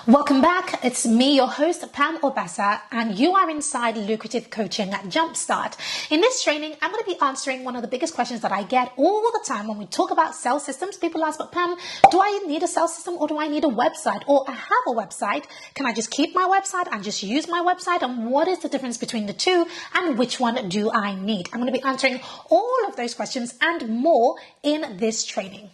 Welcome back. It's me, your host, Pam Obasa, and you are inside Lucrative Coaching at Jumpstart. In this training, I'm going to be answering one of the biggest questions that I get all the time when we talk about sales systems. People ask, but Pam, do I need a sales system or do I need a website? Or I have a website. Can I just keep my website and just use my website? And what is the difference between the two? And which one do I need? I'm going to be answering all of those questions and more in this training.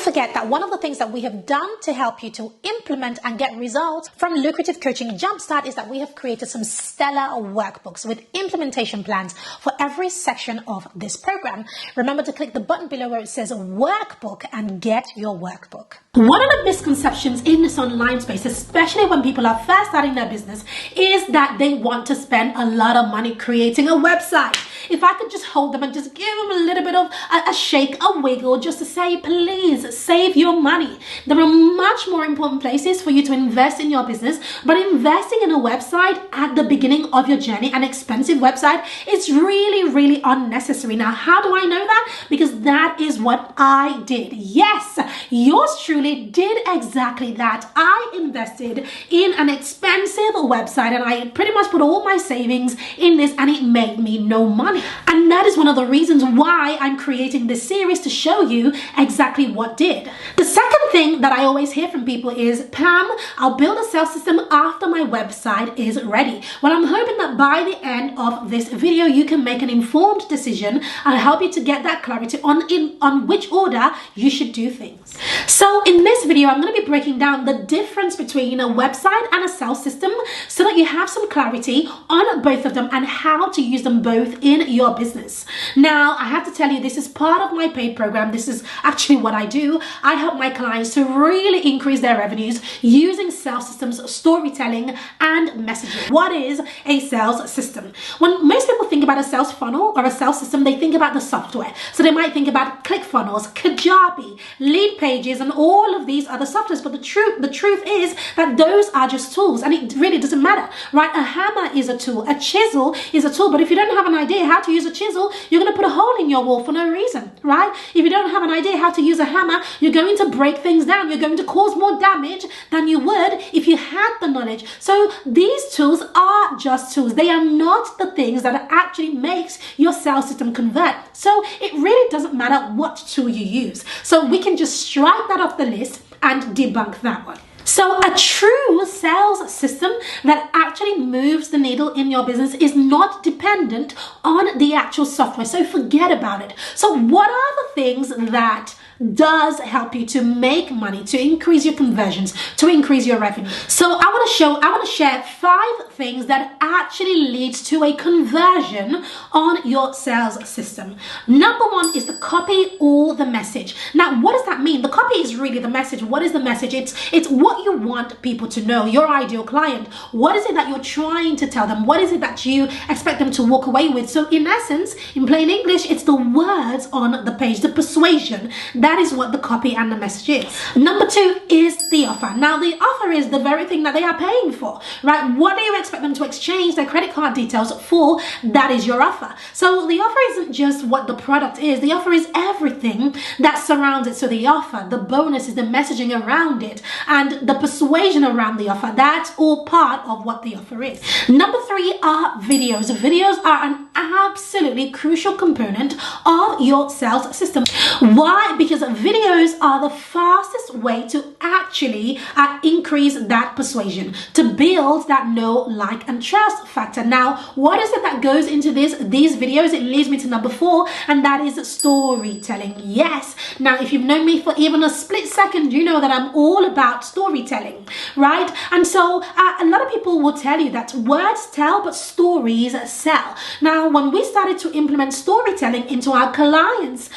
Forget that one of the things that we have done to help you to implement and get results from Lucrative Coaching Jumpstart is that we have created some stellar workbooks with implementation plans for every section of this program. Remember to click the button below where it says workbook and get your workbook. One of the misconceptions in this online space, especially when people are first starting their business, is that they want to spend a lot of money creating a website. If I could just hold them and just give them a little bit of a shake, a wiggle, just to say, please save your money. There are much more important places for you to invest in your business, but investing in a website at the beginning of your journey, an expensive website, it's really, really unnecessary. Now, how do I know that? Because that is what I did. Yes, yours truly did exactly that. I invested in an expensive website and I pretty much put all my savings in this and it made me no money. And that is one of the reasons why I'm creating this series to show you exactly what did. The second thing that I always hear from people is, Pam, I'll build a sales system after my website is ready. Well, I'm hoping that by the end of this video, you can make an informed decision. I'll help you to get that clarity on which order you should do things. So in this video, I'm going to be breaking down the difference between a website and a sales system so that you have some clarity on both of them and how to use them both in your business. Now, I have to tell you, this is part of my paid program. This is actually what I do. I help my clients to really increase their revenues using sales systems, storytelling, and messaging. What is a sales system? When most people think about a sales funnel or a sales system, they think about the software. So they might think about ClickFunnels, Kajabi, Lead Pages, and all of these other softwares. But the truth is that those are just tools, and it really doesn't matter, right? A hammer is a tool, a chisel is a tool, but if you don't have an idea how to use a chisel, you're going to put a hole in your wall for no reason, right? If you don't have an idea how to use a hammer, you're going to break things down. You're going to cause more damage than you would if you had the knowledge. So these tools are just tools. They are not the things that actually makes your sales system convert. So it really doesn't matter what tool you use. So we can just strike that off the list and debunk that one. So a true sales system that actually moves the needle in your business is not dependent on the actual software. So forget about it. So what are the things that does help you to make money, to increase your conversions, to increase your revenue? So I want to share 5 things that actually leads to a conversion on your sales system. Number 1 is the copy or the message. Now, what does that mean? The copy is really the message. What is the message? It's what you want people to know, your ideal client. What is it that you're trying to tell them? What is it that you expect them to walk away with? So in essence, in plain English, it's the words on the page, the persuasion. That is what the copy and the message is. Number 2 is the offer. Now, the offer is the very thing that they are paying for, right? What do you expect them to exchange their credit card details for? That is your offer. So the offer isn't just what the product is. The offer is everything that surrounds it. So the offer, the bonus is the messaging around it, and the persuasion around the offer. That's all part of what the offer is. Number 3 are videos. Videos are an absolutely crucial component of your sales system. Why? Because videos are the fastest way to actually increase that persuasion, to build that know, like, and trust factor. Now, what is it that goes into these videos? It leads me to number 4, and that is storytelling. Yes. Now, if you've known me for even a split second, you know that I'm all about storytelling, right? And so a lot of people will tell you that words tell, but stories sell. Now, when we started to implement storytelling into our clients'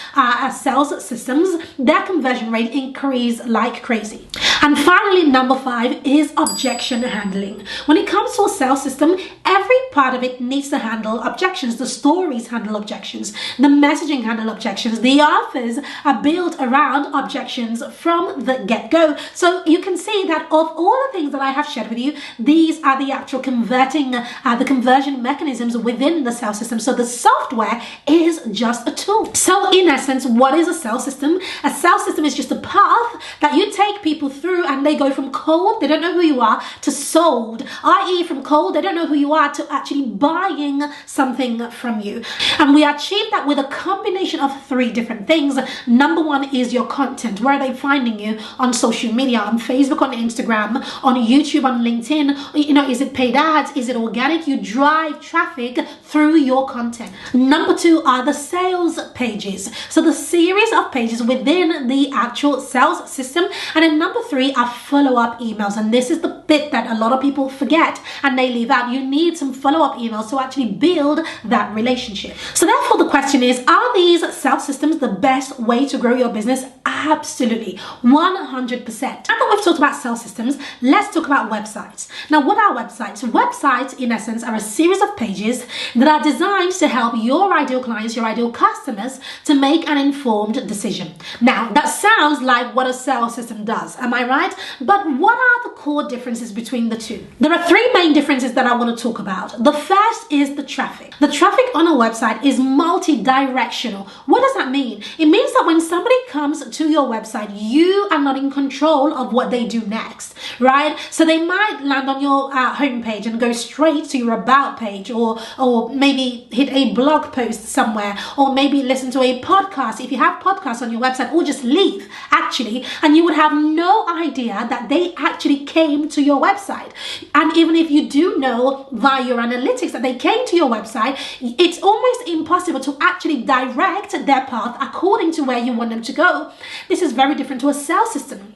sales systems, their conversion rate increases like crazy. And finally, number 5 is objection handling. When it comes to a sales system, every part of it needs to handle objections. The stories handle objections. The messaging handle objections. The offers are built around objections from the get-go. So you can see that of all the things that I have shared with you, these are the actual the conversion mechanisms within the sales system. So the software is just a tool. So in essence, what is a sales system? A sales system is just a path that you take people through, and they go from cold, they don't know who you are, to sold, i.e. from cold, they don't know who you are, to actually buying something from you. And we achieve that with a combination of 3 different things. Number 1 is your content. Where are they finding you? On social media, on Facebook, on Instagram, on YouTube, on LinkedIn. Is it paid ads? Is it organic? You drive traffic through your content. Number 2 are the sales pages. So the series of pages within the actual sales system. And then number 3 are follow-up emails. And this is the bit that a lot of people forget and they leave out. You need some follow-up emails to actually build that relationship. So therefore the question is, are these sales systems the best way to grow your business? Absolutely, 100%. Now that we've talked about sales systems, let's talk about websites. Now, what are websites? Websites, in essence, are a series of pages that are designed to help your ideal clients, your ideal customers, to make an informed decision. Now, that sounds like what a sales system does, am I right? But what are the core differences between the two? There are 3 main differences that I want to talk about. The first is the traffic. The traffic on a website is multi-directional. What does that mean? It means that when somebody comes to your website, you are not in control of what they do next, right? So they might land on your homepage and go straight to your about page, or maybe hit a blog post somewhere, or maybe listen to a podcast if you have podcasts on your website, or just leave actually, and you would have no idea that they actually came to your website. And even if you do know via your analytics that they came to your website, it's almost impossible to actually direct their path according to where you want them to go. This is very different to a sales system.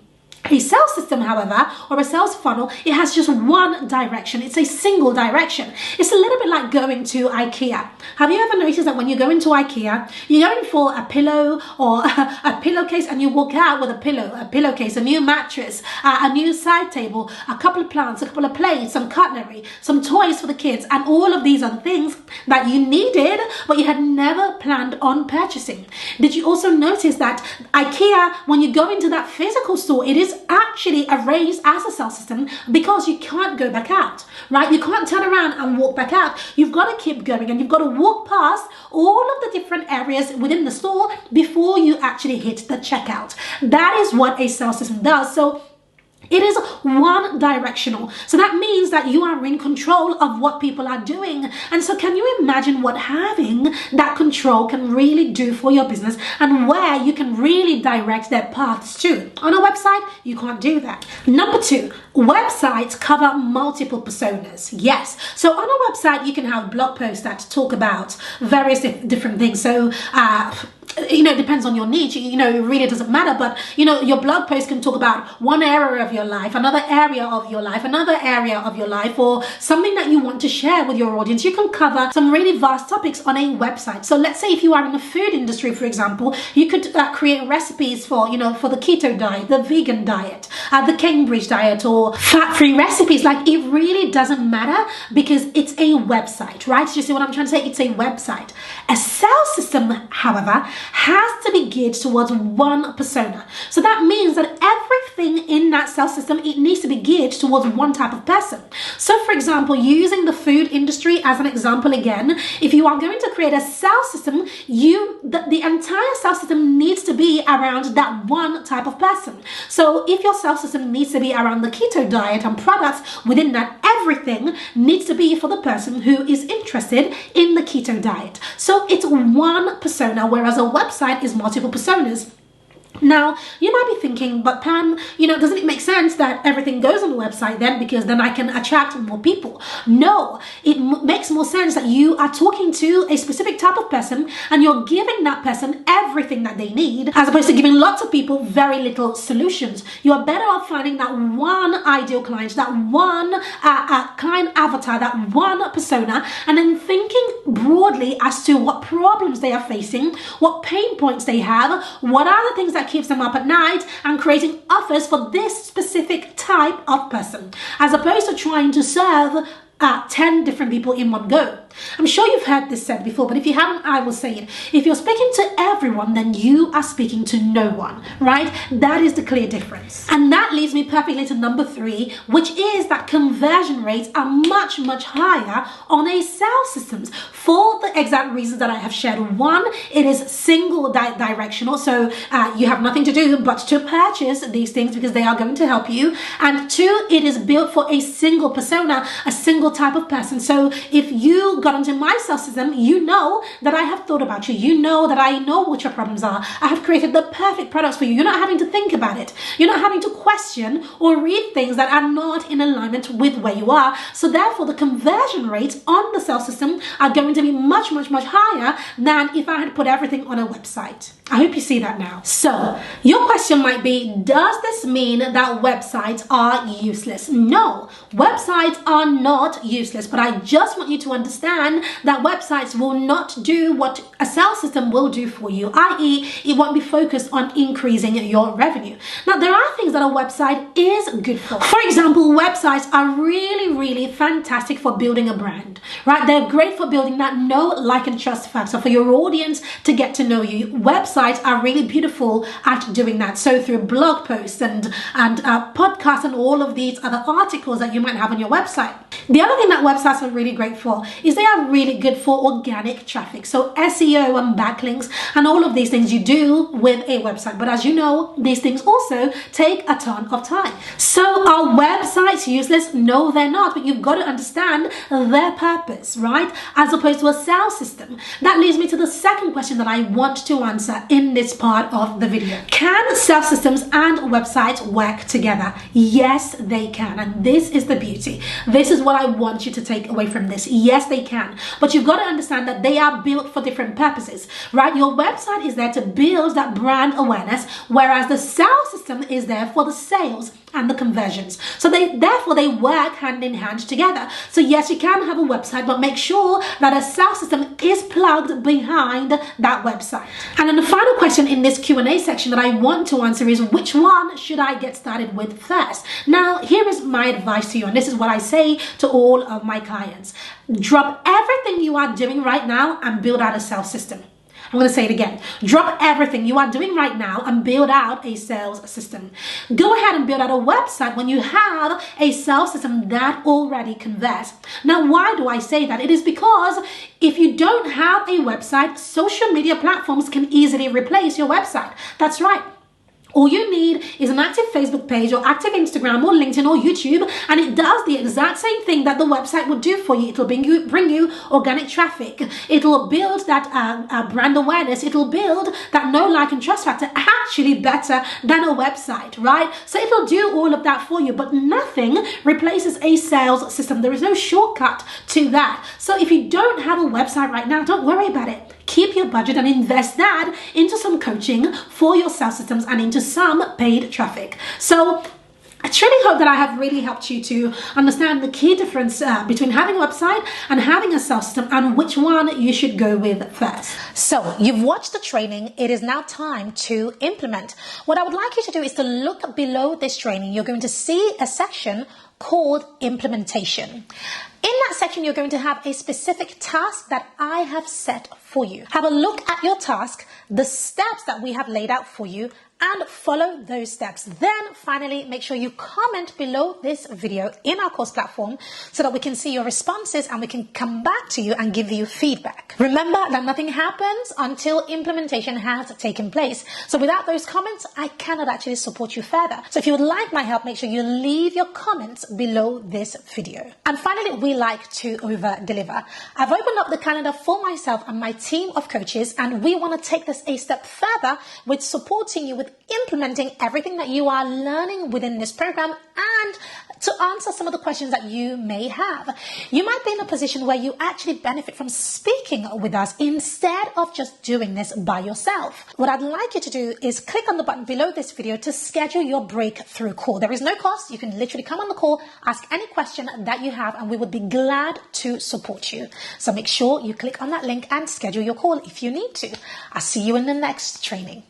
A sales system, however, or a sales funnel, it has just one direction. It's a single direction. It's a little bit like going to IKEA. Have you ever noticed that when you go into IKEA, you're going for a pillow or a pillowcase, and you walk out with a pillow, a pillowcase, a new mattress, a new side table, a couple of plants, a couple of plates, some cutlery, some toys for the kids, and all of these are the things that you needed, but you had never planned on purchasing. Did you also notice that IKEA, when you go into that physical store, it is actually arranged as a sales system because you can't go back out, right? You can't turn around and walk back out. You've got to keep going, and you've got to walk past all of the different areas within the store before you actually hit the checkout. That is what a sales system does. So it is one directional. So that means that you are in control of what people are doing. And so can you imagine what having that control can really do for your business, and where you can really direct their paths to? On a website, you can't do that. Number 2, websites cover multiple personas. Yes. So on a website, you can have blog posts that talk about various different things. So, it depends on your niche. It really doesn't matter. But, your blog post can talk about one area of your life, another area of your life, another area of your life, or something that you want to share with your audience. You can cover some really vast topics on a website. So let's say if you are in the food industry, for example, you could create recipes for the keto diet, the vegan diet, the Cambridge diet, or fat-free recipes. Like, it really doesn't matter because it's a website, right? So you see what I'm trying to say? It's a website. A sales system, however, has to be geared towards one persona. So that means that everything in that sales system, it needs to be geared towards one type of person. So for example, using the food industry as an example again, if you are going to create a sales system, the entire sales system needs to be around that one type of person. So if your sales system needs to be around the keto diet and products within that, everything needs to be for the person who is interested in the keto diet. So it's one persona, whereas a website is multiple personas. Now, you might be thinking, but Pam, doesn't it make sense that everything goes on the website then, because then I can attract more people? No, it makes more sense that you are talking to a specific type of person and you're giving that person everything that they need, as opposed to giving lots of people very little solutions. You're better off finding that one ideal client, that one client avatar, that one persona, and then thinking broadly as to what problems they are facing, what pain points they have, what are the things that keeps them up at night, and creating offers for this specific type of person, as opposed to trying to serve 10 different people in one go. I'm sure you've heard this said before, but if you haven't, I will say it. If you're speaking to everyone, then you are speaking to no one, right? That is the clear difference. And that leads me perfectly to number 3, which is that conversion rates are much, much higher on a sales systems for the exact reasons that I have shared. One, it is single directional, so you have nothing to do but to purchase these things because they are going to help you. And 2, it is built for a single persona, a single type of person. So if you got onto my sales system, you know that I have thought about you. You know that I know what your problems are. I have created the perfect products for you. You're not having to think about it. You're not having to question or read things that are not in alignment with where you are. So therefore, the conversion rates on the sales system are going to be much, much, much higher than if I had put everything on a website. I hope you see that now. So your question might be, does this mean that websites are useless? No, websites are not useless, but I just want you to understand that websites will not do what a sales system will do for you, i.e. it won't be focused on increasing your revenue. Now, there are things that a website is good for. For example, websites are really, really fantastic for building a brand, right? They're great for building that know, like, and trust factor for your audience to get to know you. Websites are really beautiful at doing that. So through blog posts and podcasts and all of these other articles that you might have on your website. The other thing that websites are really great for is they are really good for organic traffic. So SEO and backlinks and all of these things you do with a website. But as you know, these things also take a ton of time. So are websites useless? No, they're not. But you've got to understand their purpose, right? As opposed to a sales system. That leads me to the second question that I want to answer in this part of the video. Can sales systems and websites work together? Yes, they can. And this is the beauty. This is what I want you to take away from this. Yes, they can. But you've got to understand that they are built for different purposes, right? Your website is there to build that brand awareness, whereas the sales system is there for the sales and the conversions. So therefore they work hand in hand together. So yes, you can have a website, but make sure that a sales system is plugged behind that website. And then the final question in this Q&A section that I want to answer is, which one should I get started with first? Now, here is my advice to you, and this is what I say to all of my clients. Drop everything you are doing right now and build out a sales system. I'm going to say it again. Drop everything you are doing right now and build out a sales system. Go ahead and build out a website when you have a sales system that already converts. Now, why do I say that? It is because if you don't have a website, social media platforms can easily replace your website. That's right. All you need is an active Facebook page or active Instagram or LinkedIn or YouTube, and it does the exact same thing that the website would do for you. It'll bring you organic traffic. It'll build that brand awareness. It'll build that know, like, and trust factor actually better than a website, right? So it'll do all of that for you, but nothing replaces a sales system. There is no shortcut to that. So if you don't have a website right now, don't worry about it. Keep your budget and invest that into some coaching for your sales systems and into some paid traffic. So I truly hope that I have really helped you to understand the key difference between having a website and having a sales system, and which one you should go with first. So you've watched the training. It is now time to implement. What I would like you to do is to look below this training. You're going to see a section called implementation. In that section, you're going to have a specific task that I have set for you. Have a look at your task, the steps that we have laid out for you, and follow those steps. Then finally, make sure you comment below this video in our course platform so that we can see your responses and we can come back to you and give you feedback. Remember that nothing happens until implementation has taken place. So without those comments, I cannot actually support you further. So if you would like my help, make sure you leave your comments below this video. And finally, we we like to over deliver. I've opened up the calendar for myself and my team of coaches, and we want to take this a step further with supporting you with implementing everything that you are learning within this program and to answer some of the questions that you may have. You might be in a position where you actually benefit from speaking with us instead of just doing this by yourself. What I'd like you to do is click on the button below this video to schedule your breakthrough call. There is no cost. You can literally come on the call, ask any question that you have, and we would be glad to support you. So make sure you click on that link and schedule your call if you need to. I'll see you in the next training.